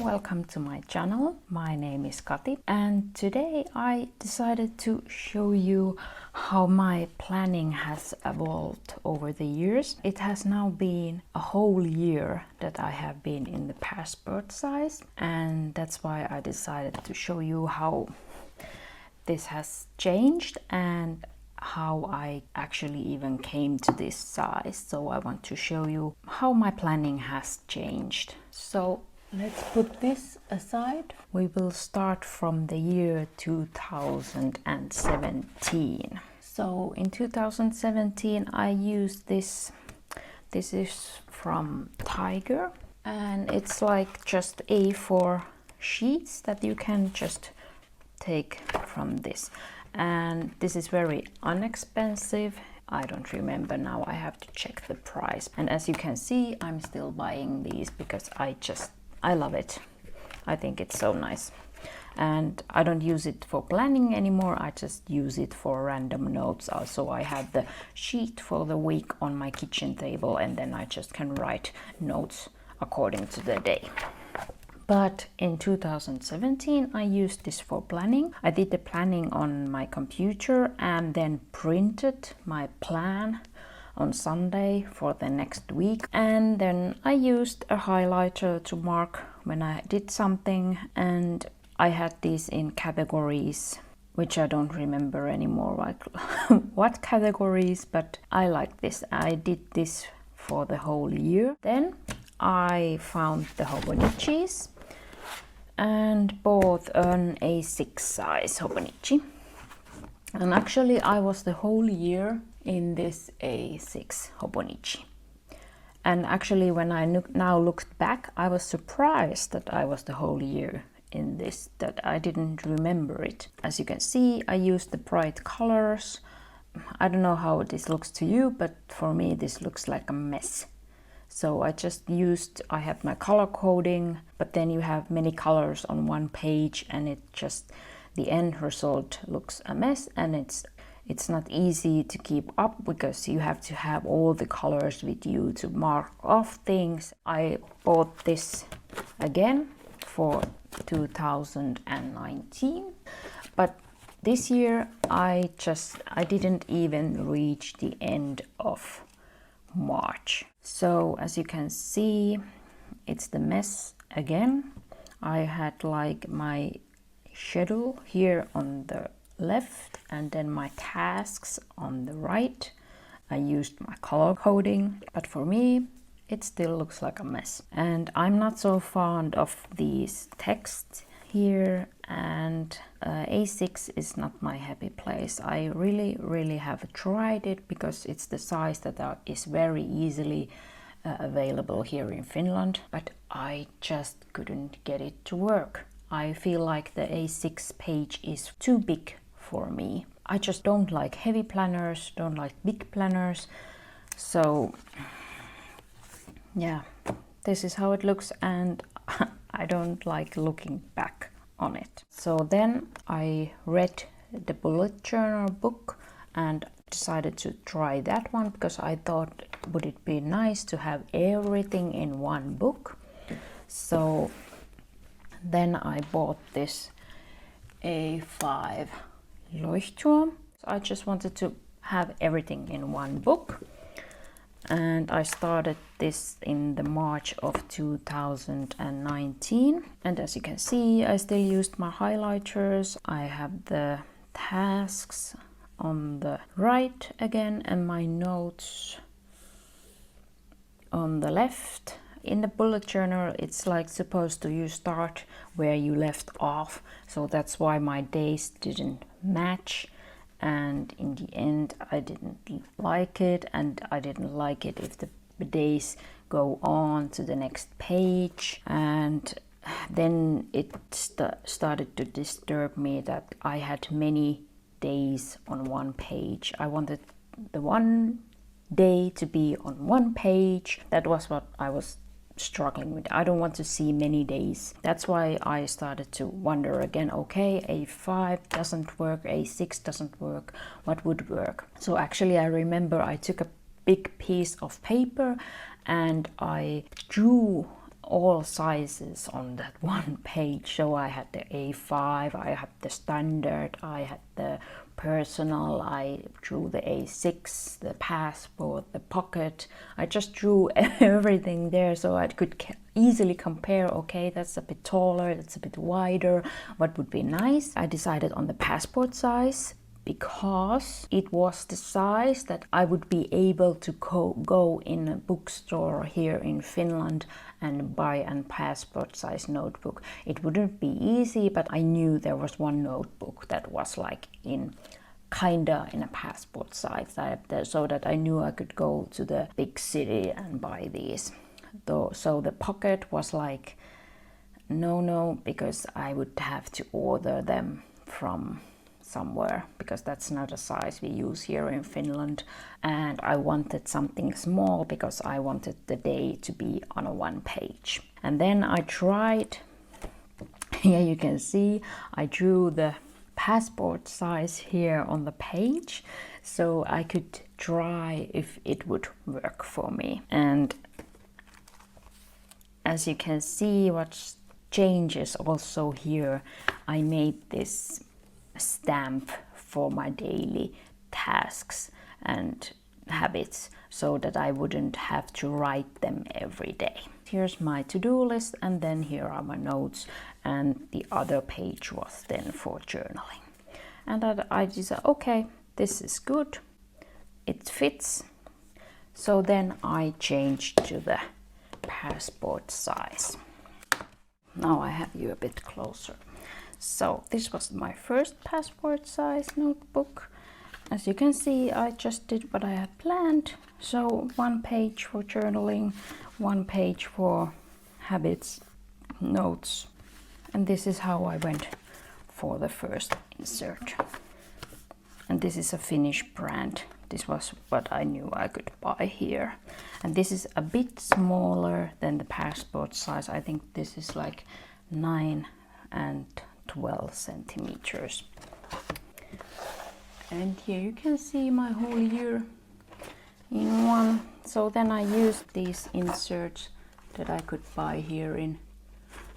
welcome to my channel. My name is Kati and today I decided to show you how my planning has evolved over the years. It has now been a whole year that I have been in the passport size, and that's why I decided to show you how this has changed and how I actually even came to this size. So I want to show you how my planning has changed. So let's put this aside. We will start from the year 2017. So in 2017 I used this. This is from Tiger, and it's like just A4 sheets that you can just take from this. And this is very inexpensive. I don't remember now, I have to check the price. And as you can see, I'm still buying these because I love it. I think it's so nice. And I don't use it for planning anymore, I just use it for random notes. Also, I have the sheet for the week on my kitchen table, and then I just can write notes according to the day. But in 2017 I used this for planning. I did the planning on my computer and then printed my plan on Sunday for the next week. And then I used a highlighter to mark when I did something, and I had these in categories, which I don't remember anymore like what categories, but I like this. I did this for the whole year. Then I found the Hobonichis and bought an A6 size Hobonichi. And actually I was the whole year in this A6 Hobonichi. And actually when I now looked back, I was surprised that I was the whole year in this, that I didn't remember it. As you can see, I used the bright colors. I don't know how this looks to you, but for me this looks like a mess. So I have my color coding, but then you have many colors on one page, and the end result looks a mess, and it's not easy to keep up because you have to have all the colors with you to mark off things. I bought this again for 2019, but this year I didn't even reach the end of March. So as you can see, it's the mess again. I had like my schedule here on the left and then my tasks on the right. I used my color coding, but for me it still looks like a mess. And I'm not so fond of these texts here, and A6 is not my happy place. I really have tried it because it's the size that is very easily available here in Finland, but I just couldn't get it to work. I feel like the A6 page is too big for me. I just don't like heavy planners, don't like big planners. So yeah, this is how it looks, and I don't like looking back on it. So then I read the bullet journal book and decided to try that one because I thought, would it be nice to have everything in one book? So then I bought this A5 Leuchtturm. So I just wanted to have everything in one book. And I started this in the March of 2019. And as you can see, I still used my highlighters. I have the tasks on the right again and my notes on the left. In the bullet journal, it's like supposed to you start where you left off. So that's why my days didn't match. And in the end I didn't like it, and I didn't like it if the days go on to the next page. And then it started to disturb me that I had many days on one page. I wanted the one day to be on one page. That was what I was struggling with. I don't want to see many days. That's why I started to wonder again, okay, A5 doesn't work, A6 doesn't work, what would work? So actually I remember I took a big piece of paper and I drew all sizes on that one page. So I had the A5, I had the standard, I had the personal, I drew the A6, the passport, the pocket. I just drew everything there so I could easily compare, okay, that's a bit taller, that's a bit wider, what would be nice. I decided on the passport size because it was the size that I would be able to go in a bookstore here in Finland and buy a passport size notebook. It wouldn't be easy, but I knew there was one notebook that was like in a passport size, so that I knew I could go to the big city and buy these. So the pocket was like no, because I would have to order them from somewhere, because that's not a size we use here in Finland, and I wanted something small because I wanted the day to be on a one page. And then I tried, here you can see I drew the passport size here on the page so I could try if it would work for me. And as you can see what changes also here, I made this stamp for my daily tasks and habits so that I wouldn't have to write them every day. Here's my to-do list, and then here are my notes, and the other page was then for journaling. And that I decided, okay, this is good, it fits. So then I changed to the passport size. Now I have you a bit closer. So this was my first passport size notebook. As you can see, I just did what I had planned. So one page for journaling, one page for habits, notes. And this is how I went for the first insert. And this is a Finnish brand. This was what I knew I could buy here. And this is a bit smaller than the passport size. I think this is like 9 and 12 centimeters. And here you can see my whole year in one. So then I used these inserts that I could buy here in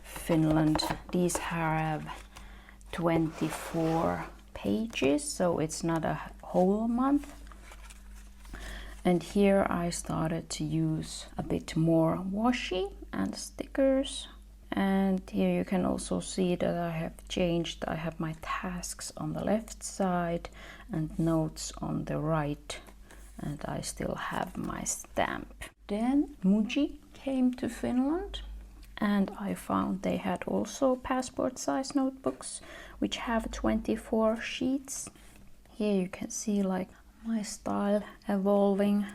Finland. These have 24 pages, so it's not a whole month. And here I started to use a bit more washi and stickers. And here you can also see that I have changed. I have my tasks on the left side and notes on the right, and I still have my stamp. Then Muji came to Finland, and I found they had also passport size notebooks which have 24 sheets. Here you can see like my style evolving.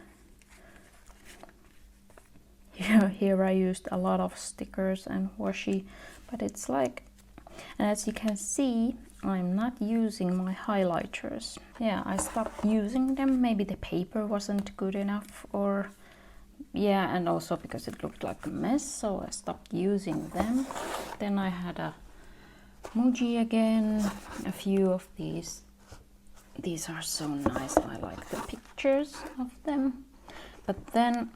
Here I used a lot of stickers and washi, but it's like, and as you can see, I'm not using my highlighters. Yeah, I stopped using them. Maybe the paper wasn't good enough, or yeah, and also because it looked like a mess, so I stopped using them. Then I had a Muji again, a few of these. These are so nice. I like the pictures of them. But then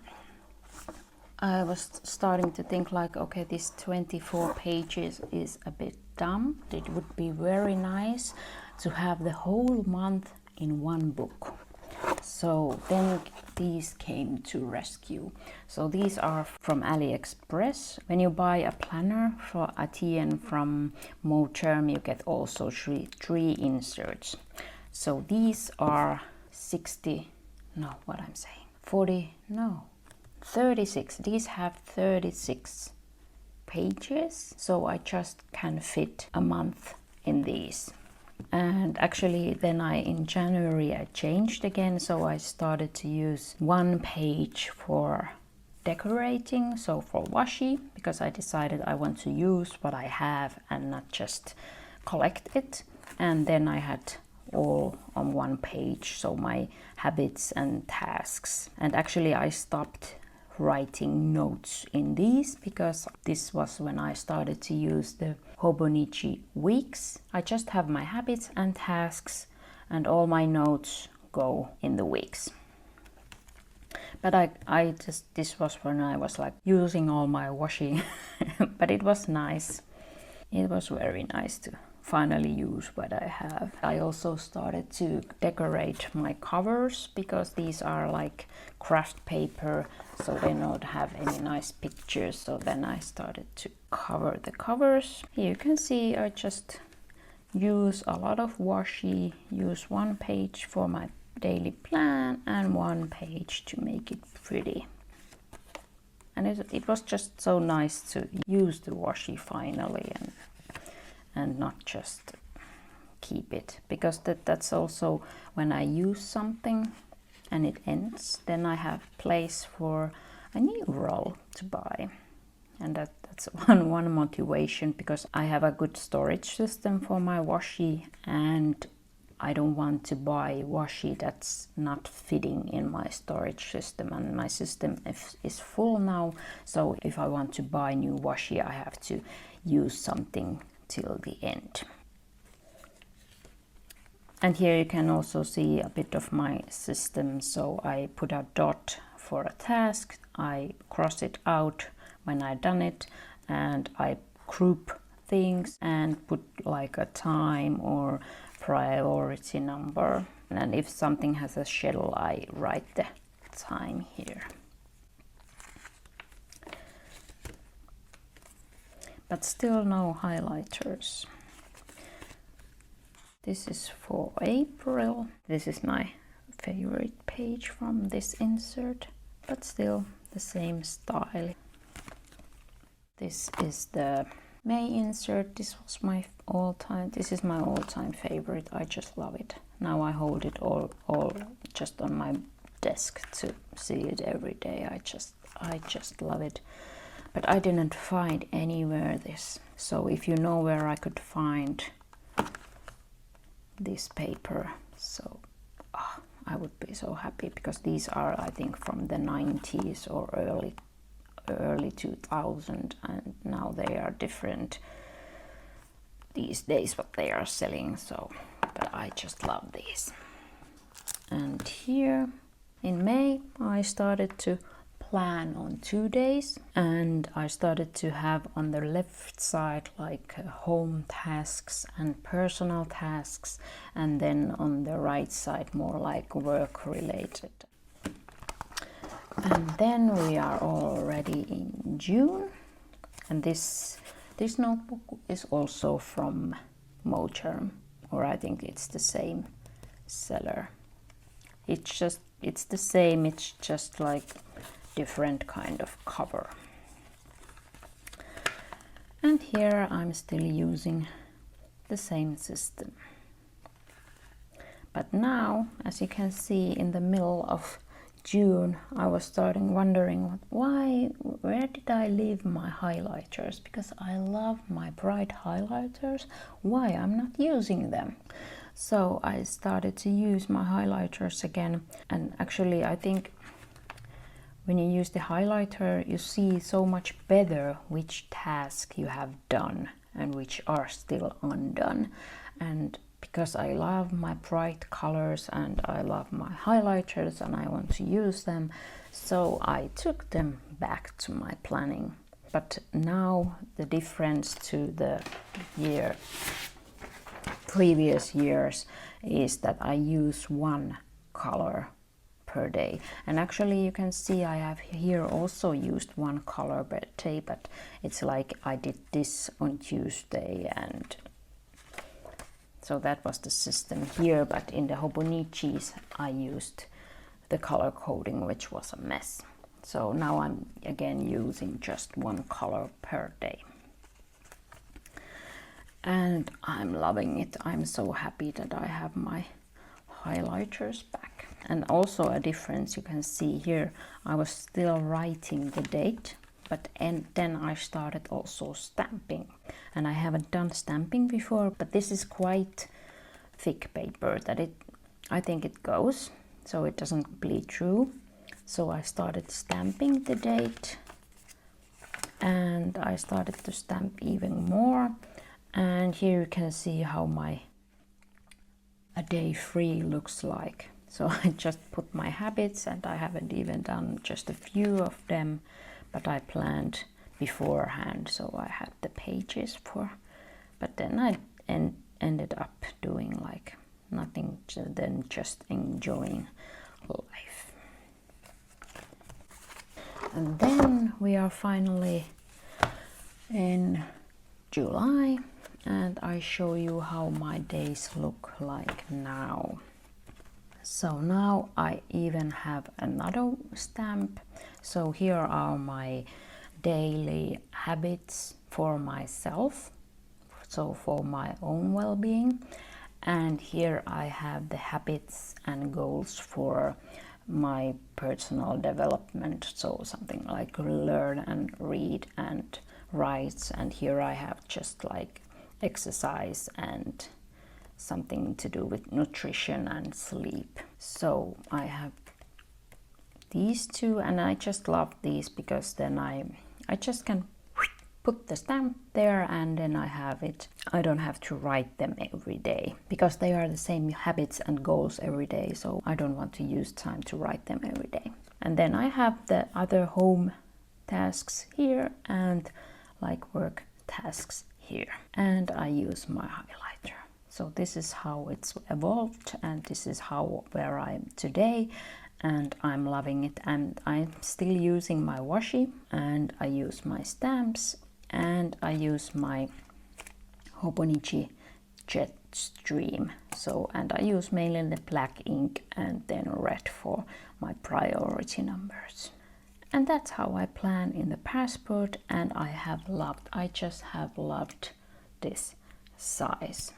I was starting to think like, okay, this 24 pages is a bit dumb. It would be very nice to have the whole month in one book. So then these came to rescue. So these are from AliExpress. When you buy a planner for a TN from Moterm, you get also three inserts. So these are 36. These have 36 pages. So I just can fit a month in these. And actually then in January I changed again, so I started to use one page for decorating, so for washi, because I decided I want to use what I have and not just collect it. And then I had all on one page, so my habits and tasks. And actually I stopped writing notes in these because this was when I started to use the Hobonichi weeks. I just have my habits and tasks, and all my notes go in the weeks. But this was when I was like using all my washi. But it was nice. It was very nice to finally use what I have. I also started to decorate my covers because these are like craft paper, so they don't have any nice pictures. So then I started to cover the covers. Here you can see I just use a lot of washi, use one page for my daily plan and one page to make it pretty. And it was just so nice to use the washi finally and not just keep it, because that's also when I use something and it ends, then I have place for a new roll to buy. And that's one motivation, because I have a good storage system for my washi and I don't want to buy washi that's not fitting in my storage system, and my system is full now. So if I want to buy new washi, I have to use something till the end. And here you can also see a bit of my system. So I put a dot for a task, I cross it out when I've done it, and I group things and put like a time or priority number. And if something has a schedule, I write the time here. But still no highlighters. This is for April. This is my favorite page from this insert, but still the same style. This is the May insert. This is my all-time favorite. I just love it. Now I hold it all just on my desk to see it every day. I just love it. But I didn't find anywhere this. So if you know where I could find this paper, so I would be so happy, because these are, I think, from the 90s or early 2000, and now they are different these days what they are selling. So but I just love these. And here in May I started to plan on 2 days, and I started to have on the left side like home tasks and personal tasks, and then on the right side more like work related. And then we are already in June, and this notebook is also from Leuchtturm, or I think it's the same seller. It's the same, it's just like different kind of cover. And here I'm still using the same system. But now, as you can see, in the middle of June, I was starting wondering where did I leave my highlighters? Because I love my bright highlighters. Why I'm not using them? So I started to use my highlighters again, and actually I think when you use the highlighter, you see so much better which task you have done and which are still undone. And because I love my bright colors and I love my highlighters and I want to use them, so I took them back to my planning. But now the difference to the previous years is that I use one color per day. And actually you can see I have here also used one color per day, but it's like I did this on Tuesday, and so that was the system here. But in the Hobonichis I used the color coding, which was a mess. So now I'm again using just one color per day. And I'm loving it. I'm so happy that I have my highlighters back. And also a difference you can see here, I was still writing the date, but then I started also stamping. And I haven't done stamping before, but this is quite thick paper that I think it goes, so it doesn't bleed through. So I started stamping the date, and I started to stamp even more. And here you can see how my a day 3 looks like. So I just put my habits, and I haven't even done just a few of them, but I planned beforehand, so I had the pages for, but then I ended up doing like nothing than just enjoying life. And then we are finally in July, and I show you how my days look like now. So now I even have another stamp. So here are my daily habits for myself, so for my own well-being. And here I have the habits and goals for my personal development, so something like learn and read and write. And here I have just like exercise and something to do with nutrition and sleep. So I have these two, and I just love these because then I just can put the stamp there, and then I have it. I don't have to write them every day because they are the same habits and goals every day, so I don't want to use time to write them every day. And then I have the other home tasks here and like work tasks here, and I use my highlighter. So this is how it's evolved, and this is where I am today, and I'm loving it. And I'm still using my washi, and I use my stamps, and I use my Hobonichi jet stream. So, and I use mainly the black ink and then red for my priority numbers. And that's how I plan in the passport, and I just have loved this size.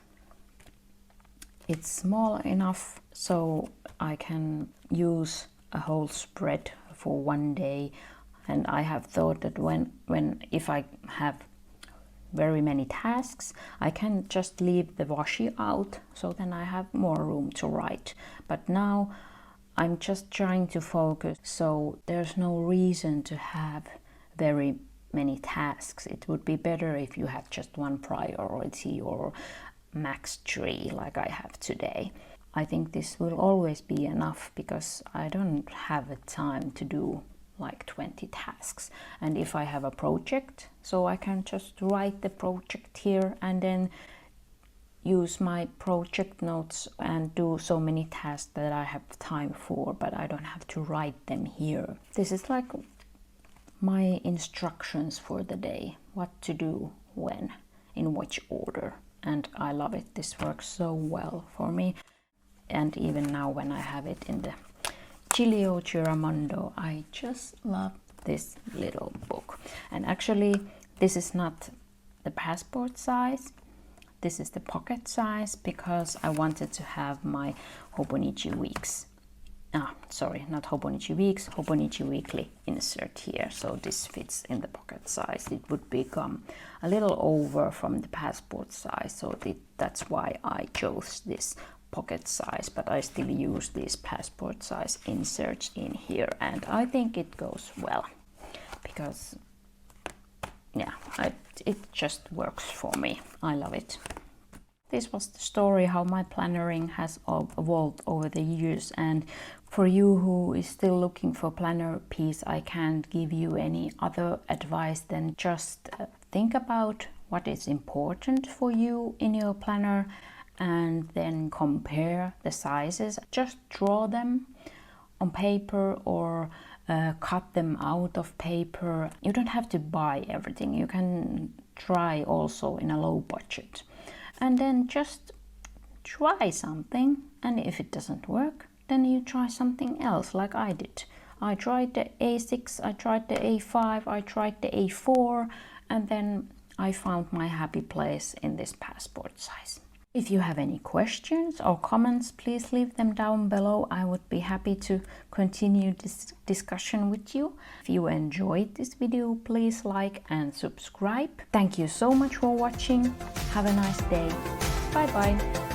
It's small enough so I can use a whole spread for one day, and I have thought that if I have very many tasks, I can just leave the washi out, so then I have more room to write. But now I'm just trying to focus, so there's no reason to have very many tasks. It would be better if you have just one priority or max 3 like I have today. I think this will always be enough because I don't have a time to do like 20 tasks. And if I have a project, so I can just write the project here and then use my project notes and do so many tasks that I have time for, but I don't have to write them here. This is like my instructions for the day, what to do when, in which order. And I love it. This works so well for me. And even now when I have it in the Giglio Giramondo, I just love this little book. And actually this is not the passport size, this is the pocket size, because I wanted to have my Hobonichi weeks. Sorry, not Hobonichi weeks, Hobonichi weekly insert here. So this fits in the pocket size. It would become a little over from the passport size, so that's why I chose this pocket size, but I still use these passport size inserts in here, and I think it goes well because yeah, it just works for me. I love it. This was the story how my plannering has evolved over the years, and for you who is still looking for planner piece, I can't give you any other advice than just think about what is important for you in your planner and then compare the sizes. Just draw them on paper or cut them out of paper. You don't have to buy everything. You can try also in a low budget. And then just try something, and if it doesn't work, then you try something else like I did. I tried the A6, I tried the A5, I tried the A4, and then I found my happy place in this passport size. If you have any questions or comments, please leave them down below. I would be happy to continue this discussion with you. If you enjoyed this video, please like and subscribe. Thank you so much for watching. Have a nice day. Bye bye.